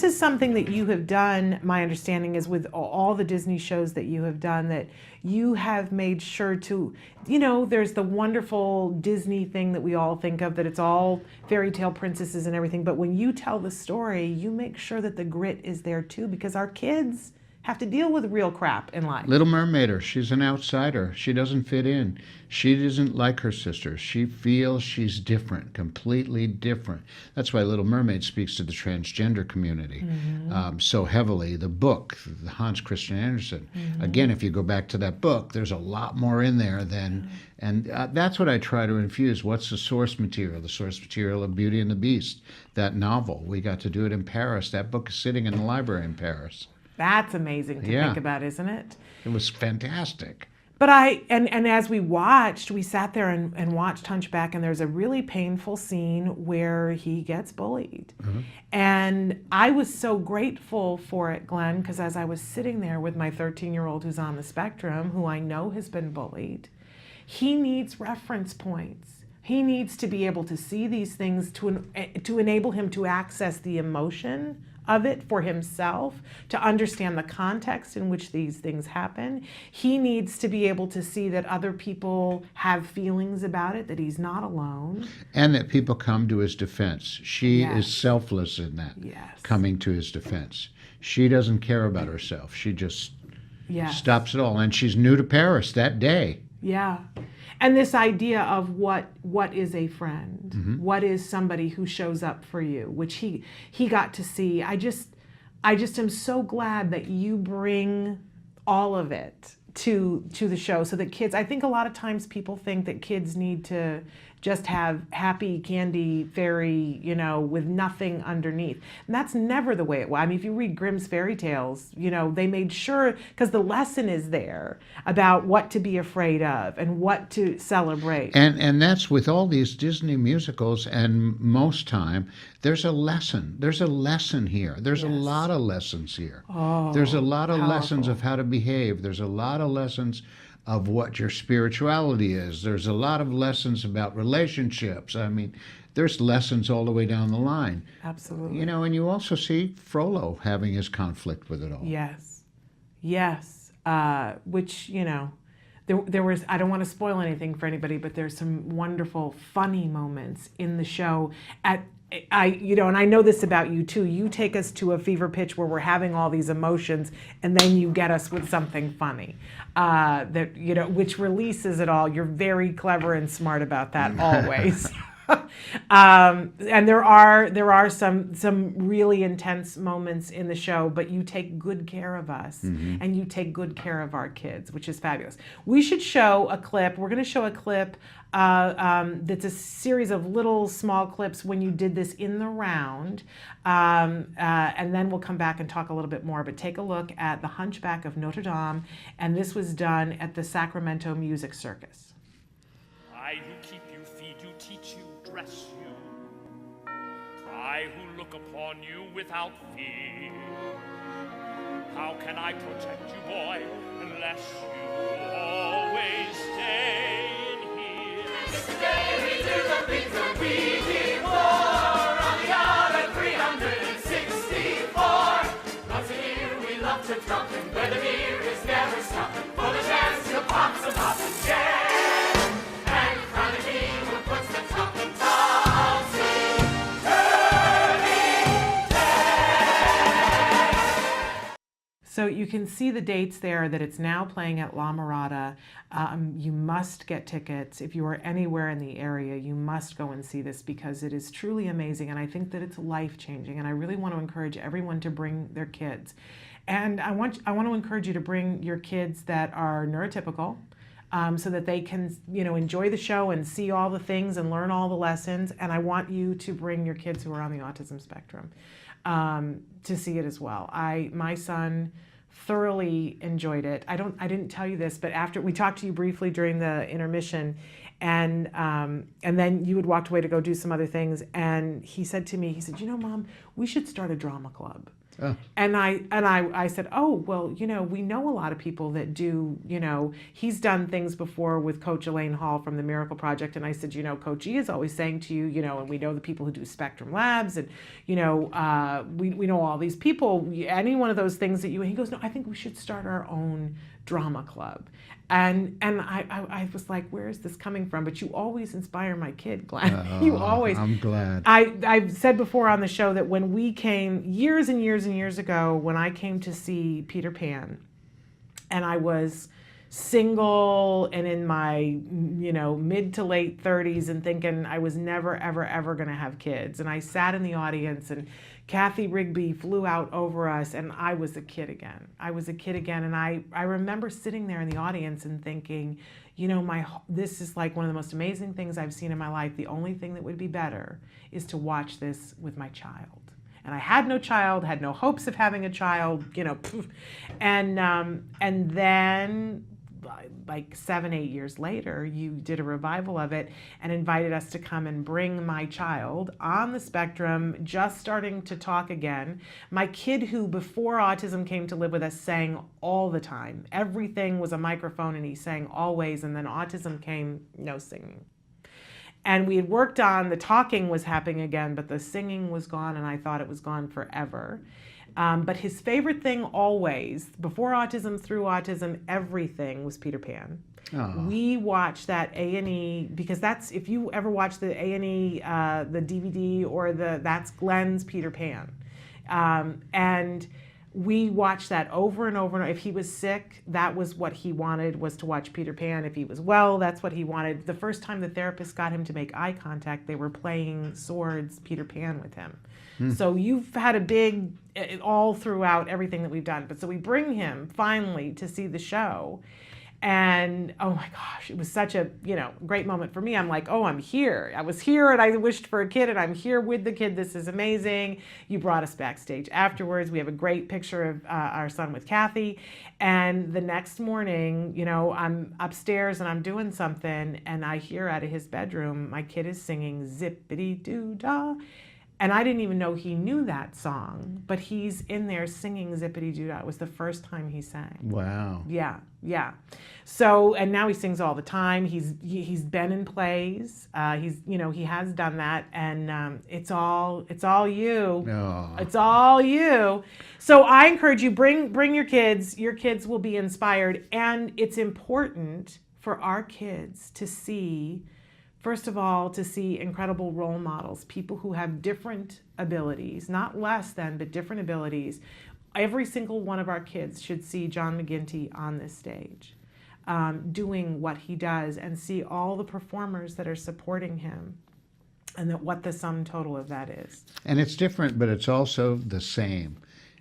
this is something that you have done, my understanding is with all the Disney shows that you have done, that you have made sure to, there's the wonderful Disney thing that we all think of, that it's all fairy tale princesses and everything, but when you tell the story, you make sure that the grit is there too, because our kids have to deal with real crap in life. Little Mermaider, she's an outsider. She doesn't fit in. She doesn't like her sisters. She feels she's different, completely different. That's why Little Mermaid speaks to the transgender community so heavily. The book, Hans Christian Andersen, again, if you go back to that book, there's a lot more in there than, and that's what I try to infuse. What's the source material? The source material of Beauty and the Beast, that novel. We got to do it in Paris. That book is sitting in the library in Paris. That's amazing to think about, isn't it? It was fantastic. But and as we sat there and watched Hunchback, and there's a really painful scene where he gets bullied. And I was so grateful for it, Glenn, because as I was sitting there with my 13-year-old who's on the spectrum, who I know has been bullied, he needs reference points. He needs to be able to see these things to enable him to access the emotion of it for himself, to understand the context in which these things happen. He needs to be able to see that other people have feelings about it, that he's not alone. And that people come to his defense. She is selfless in that, coming to his defense. She doesn't care about herself. She just stops it all. And she's new to Paris that day. Yeah. And this idea of what is a friend, what is somebody who shows up for you, which he got to see. I just am so glad that you bring all of it to the show, so that kids, I think a lot of times people think that kids need to just have happy candy fairy, with nothing underneath. And that's never the way it was. I mean, if you read Grimm's fairy tales, they made sure, because the lesson is there about what to be afraid of and what to celebrate. And that's with all these Disney musicals, and most time, there's a lesson. There's a lesson here. There's a lot of lessons here. There's a lot of lessons of how to behave. There's a lot of lessons of what your spirituality is. There's a lot of lessons about relationships. I mean, there's lessons all the way down the line. Absolutely. And you also see Frollo having his conflict with it all. Yes. Which, there was, I don't want to spoil anything for anybody, but there's some wonderful, funny moments in the show. And I know this about you too. You take us to a fever pitch where we're having all these emotions, and then you get us with something funny, which releases it all. You're very clever and smart about that always. And there are some really intense moments in the show, but you take good care of us, and you take good care of our kids, which is fabulous. We should show a clip. We're going to show a clip that's a series of little small clips when you did this in the round, and then we'll come back and talk a little bit more. But take a look at The Hunchback of Notre Dame, and this was done at the Sacramento Music Circus. I who keep you, feed you, teach you, dress you, I who look upon you without fear. How can I protect you, boy, unless you always stay in here? Today we do the things that we did for on the yacht at 364. Lots of here we love to drop, and where the beer is never stopping, for the chance to pop some pop and jam. So you can see the dates there, that it's now playing at La Mirada. You must get tickets. If you are anywhere in the area, you must go and see this, because it is truly amazing, and I think that it's life-changing, and I really want to encourage everyone to bring their kids. And I want to encourage you to bring your kids that are neurotypical, so that they can, enjoy the show and see all the things and learn all the lessons. And I want you to bring your kids who are on the autism spectrum to see it as well. My son thoroughly enjoyed it. I didn't tell you this, but after we talked to you briefly during the intermission, and then you had walked away to go do some other things, and he said to me, Mom, we should start a drama club. Oh. And I said, oh, well, we know a lot of people that do, he's done things before with Coach Elaine Hall from the Miracle Project. And I said, Coach E is always saying to you, and we know the people who do Spectrum Labs, and, we know all these people, any one of those things that he goes, no, I think we should start our own drama club. And I was like, where is this coming from? But you always inspire my kid, Glenn. You always. I'm glad. I've said before on the show that when we came years and years and years ago, when I came to see Peter Pan, and I was single and in my mid to late 30s and thinking I was never ever ever going to have kids, and I sat in the audience and Kathy Rigby flew out over us, and I was a kid again. And I remember sitting there in the audience and thinking, this is like one of the most amazing things I've seen in my life. The only thing that would be better is to watch this with my child. And I had no child, had no hopes of having a child, and then like 7-8 years later, you did a revival of it and invited us to come and bring my child on the spectrum, just starting to talk again. My kid, who before autism came to live with us, sang all the time. Everything was a microphone and he sang always, and then autism came, no singing. And we had worked on the talking was happening again, but the singing was gone, and I thought it was gone forever. But his favorite thing always, before autism, through autism, everything was Peter Pan. Oh. We watched that A&E, because that's, if you ever watch the A&E, the DVD, or that's Glenn's Peter Pan. And we watched that over and over and over. If he was sick, that was what he wanted, was to watch Peter Pan. If he was well, that's what he wanted. The first time the therapist got him to make eye contact, they were playing Swords Peter Pan with him. So you've had a big, all throughout everything that we've done. But so we bring him finally to see the show. And oh my gosh, it was such a, great moment for me. I'm like, oh, I'm here. I was here and I wished for a kid, and I'm here with the kid. This is amazing. You brought us backstage afterwards. We have a great picture of our son with Kathy. And the next morning, I'm upstairs and I'm doing something, and I hear out of his bedroom, my kid is singing Zippity-Doo-Dah. And I didn't even know he knew that song, but he's in there singing Zippity-Doo-Dah. It was the first time he sang. Wow. Yeah. So, and now he sings all the time. He's been in plays. He has done that, and it's all you. Oh. It's all you. So I encourage you, bring your kids. Your kids will be inspired, and it's important for our kids to see. First of all, to see incredible role models, people who have different abilities, not less than, but different abilities. Every single one of our kids should see John McGinty on this stage, doing what he does, and see all the performers that are supporting him, and what the sum total of that is. And it's different, but it's also the same.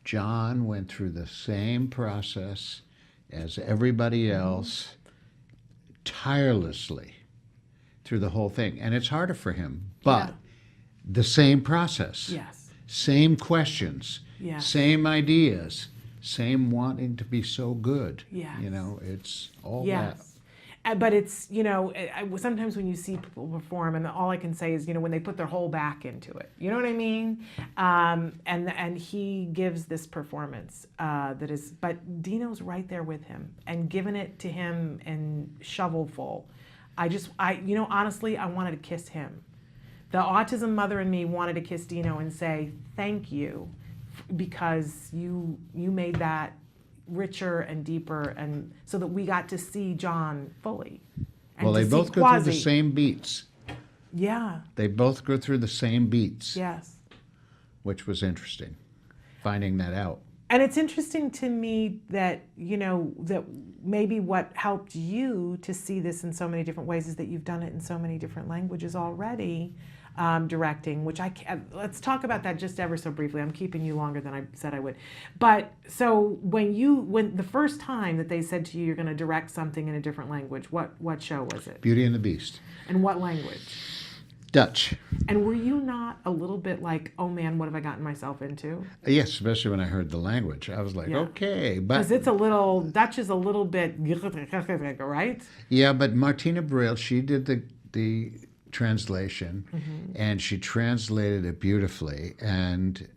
John went through the same process as everybody else, tirelessly, through the whole thing. And it's harder for him, but the same process. Yes. Same questions. Yes. Same ideas. Same wanting to be so good. Yes. It's all that. Yes. But it's, sometimes when you see people perform, and all I can say is, when they put their whole back into it, you know what I mean? And he gives this performance that is, but Dino's right there with him and giving it to him in shovelful. Honestly, I wanted to kiss him. The autism mother in me wanted to kiss Dino and say, thank you, because you made that richer and deeper, and so that we got to see John fully. And Well, they both go through the same beats. Yeah. They both go through the same beats, Yes. which was interesting, finding that out. And it's interesting to me that, that maybe what helped you to see this in so many different ways is that you've done it in so many different languages already, directing, which let's talk about that just ever so briefly. I'm keeping you longer than I said I would. But so when the first time that they said to you, you're going to direct something in a different language, what show was it? Beauty and the Beast. And what language? Dutch. And were you not a little bit like, oh man, what have I gotten myself into? Yes, especially when I heard the language. I was like, okay, but... Because Dutch is a little bit, right? Yeah, but Martina Brill, she did the translation, and she translated it beautifully. And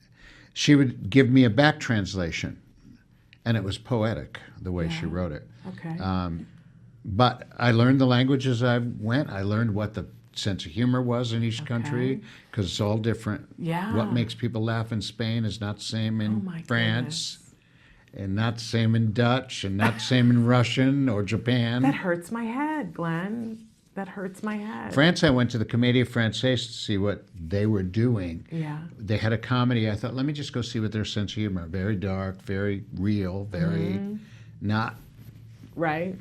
she would give me a back translation, and it was poetic the way she Yeah. wrote it. Okay. But I learned the language as I went. I learned what the sense of humor was in each country, Okay. because it's all different. Yeah. What makes people laugh in Spain is not the same Oh in my France, goodness. and not the same in Dutch, and not the same in Russian or Japan. That hurts my head, Glenn. That hurts my head. France, I went to the Comédie Française to see what they were doing. Yeah. They had a comedy. I thought, let me just go see what their sense of humor. Very dark, very real, very not Right.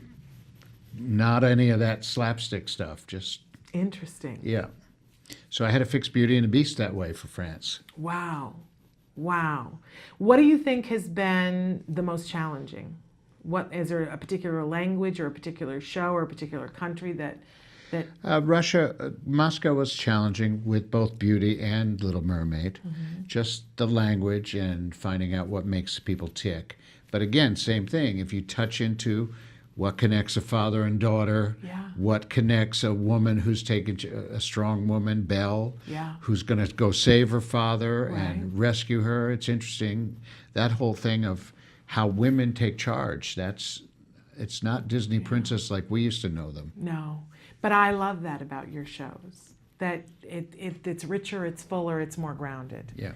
not any of that slapstick stuff. Just Interesting. yeah. So I had to fix Beauty and the Beast that way for France. Wow. Wow. What do you think has been the most challenging? What is there a particular language or a particular show or a particular country that Russia, Moscow was challenging with both Beauty and Little Mermaid. Just the language and finding out what makes people tick. But again, same thing. If you touch into what connects a father and daughter, Yeah. what connects a woman who's taken a strong woman, Belle, Yeah. who's going to go save her father Right. and rescue her. It's interesting. That whole thing of how women take charge. It's not Disney princess like we used to know them. No, but I love that about your shows. That it's richer, it's fuller, it's more grounded. Yeah.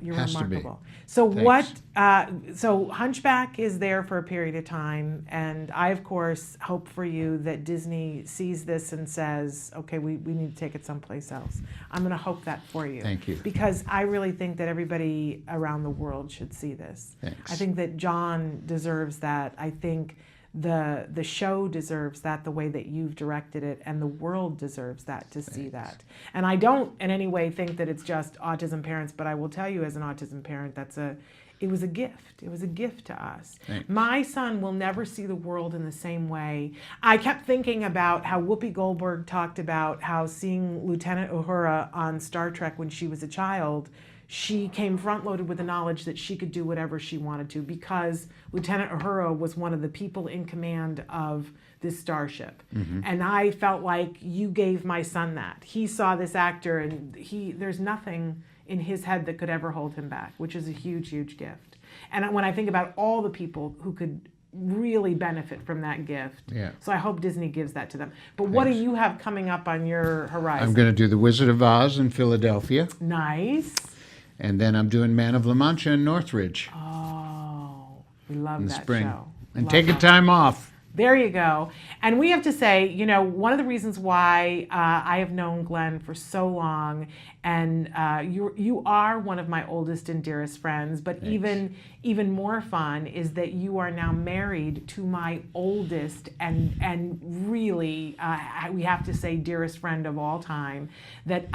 You're Has to be. remarkable. So Thanks. so Hunchback is there for a period of time, and I of course hope for you that Disney sees this and says, okay, we need to take it someplace else. I'm going to hope that for you. Thank you. Because I really think that everybody around the world should see this. Thanks. I think that John deserves that. I think the show deserves that the way that you've directed it, and the world deserves that to see that. And I don't in any way think that it's just autism parents, but I will tell you as an autism parent, it was a gift. It was a gift to us. Thanks. My son will never see the world in the same way. I kept thinking about how Whoopi Goldberg talked about how seeing Lieutenant Uhura on Star Trek when she was a child, she came front-loaded with the knowledge that she could do whatever she wanted to because Lieutenant Uhura was one of the people in command of this starship. And I felt like you gave my son that. He saw this actor and there's nothing in his head that could ever hold him back, which is a huge, huge gift. And when I think about all the people who could really benefit from that gift, Yeah. so I hope Disney gives that to them. But what do Thanks. you have coming up on your horizon? I'm going to do The Wizard of Oz in Philadelphia, Nice. and then I'm doing Man of La Mancha in Northridge Oh, we love in the that spring. show. And Love taking that. time off. There you go. And we have to say, one of the reasons why I have known Glenn for so long, and you are one of my oldest and dearest friends, but Thanks. even more fun is that you are now married to my oldest and really, we have to say, dearest friend of all time, that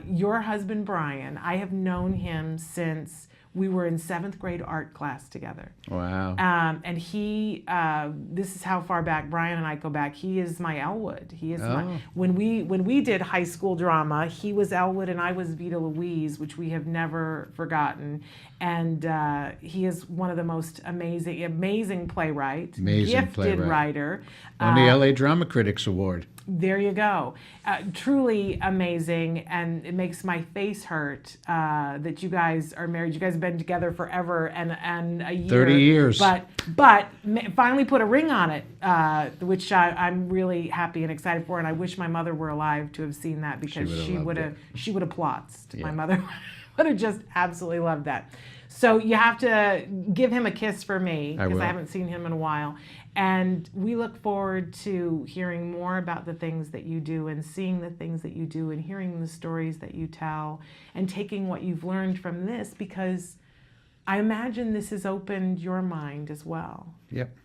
your husband, Brian, I have known him since we were in 7th grade art class together. Wow. And he, this is how far back Brian and I go back. He is my Elwood. He is Oh. when we did high school drama, he was Elwood and I was Vita Louise, which we have never forgotten. And he is one of the most amazing playwright, Amazing gifted playwright. writer. On the LA Drama Critics Award. There you go. Truly amazing, and it makes my face hurt that you guys are married. You guys have been together forever and a year. 30 years. But finally put a ring on it, which I'm really happy and excited for. And I wish my mother were alive to have seen that because She would've loved she would have plotzed. Yeah. My mother would have just absolutely loved that. So you have to give him a kiss for me I because will. I haven't seen him in a while. And we look forward to hearing more about the things that you do and seeing the things that you do and hearing the stories that you tell and taking what you've learned from this, because I imagine this has opened your mind as well. Yep.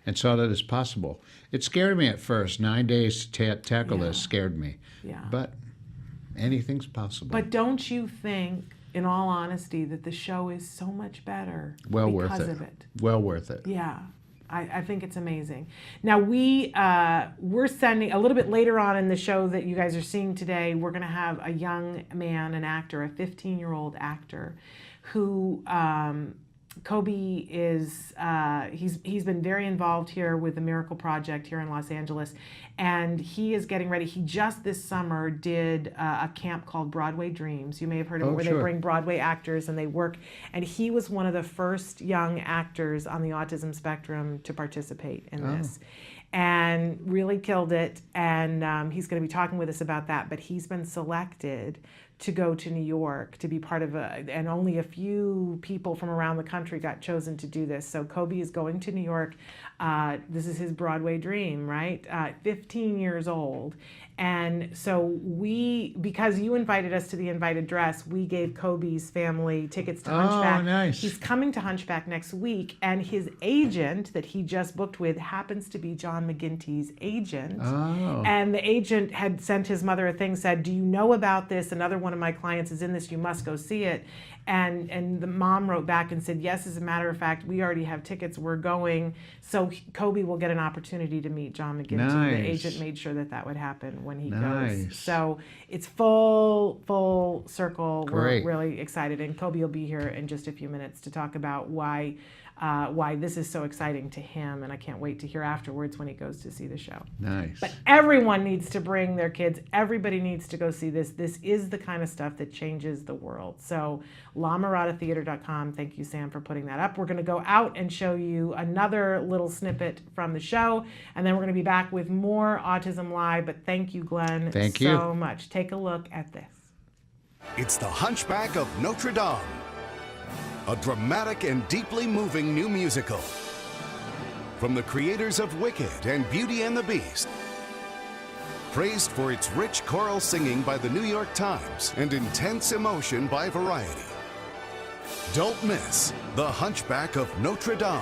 And saw that as possible. It scared me at first. 9 days to tackle this scared me. Yeah. But anything's possible. But don't you think, in all honesty, that the show is so much better well worth because it. of it? Well worth it. Yeah, I think it's amazing. Now we're sending a little bit later on in the show that you guys are seeing today. We're going to have a young man, an actor, a 15-year-old actor, who Kobe is he's been very involved here with the Miracle Project here in Los Angeles, and he is getting ready. He just this summer did a camp called Broadway Dreams. You may have heard of it, where sure. they bring Broadway actors and they work. And he was one of the first young actors on the autism spectrum to participate in this, and really killed it. And he's going to be talking with us about that. But he's been selected to go to New York to be part of and only a few people from around the country got chosen to do this. So Kobe is going to New York. This is his Broadway dream, right? 15 years old. And so because you invited us to the invited dress, we gave Kobe's family tickets to Hunchback. Oh, nice. He's coming to Hunchback next week, and his agent that he just booked with happens to be John McGinty's agent. Oh. And the agent had sent his mother a thing, said, do you know about this? Another one of my clients is in this, you must go see it. And the mom wrote back and said, yes, as a matter of fact, we already have tickets, we're going. So Kobe will get an opportunity to meet John McGinty. Nice. The agent made sure that would happen when he Nice. goes. So it's full circle. Great. We're really excited. And Kobe will be here in just a few minutes to talk about why this is so exciting to him. And I can't wait to hear afterwards when he goes to see the show. Nice. But everyone needs to bring their kids. Everybody needs to go see this. This is the kind of stuff that changes the world. So lamiradatheater.com. Thank you, Sam, for putting that up. We're going to go out and show you another little snippet from the show, and then we're going to be back with more Autism Live. But thank you, Glenn, Thank you so much. Take a look at this. It's The Hunchback of Notre Dame, a dramatic and deeply moving new musical. From the creators of Wicked and Beauty and the Beast. Praised for its rich choral singing by the New York Times and intense emotion by Variety. Don't miss The Hunchback of Notre Dame.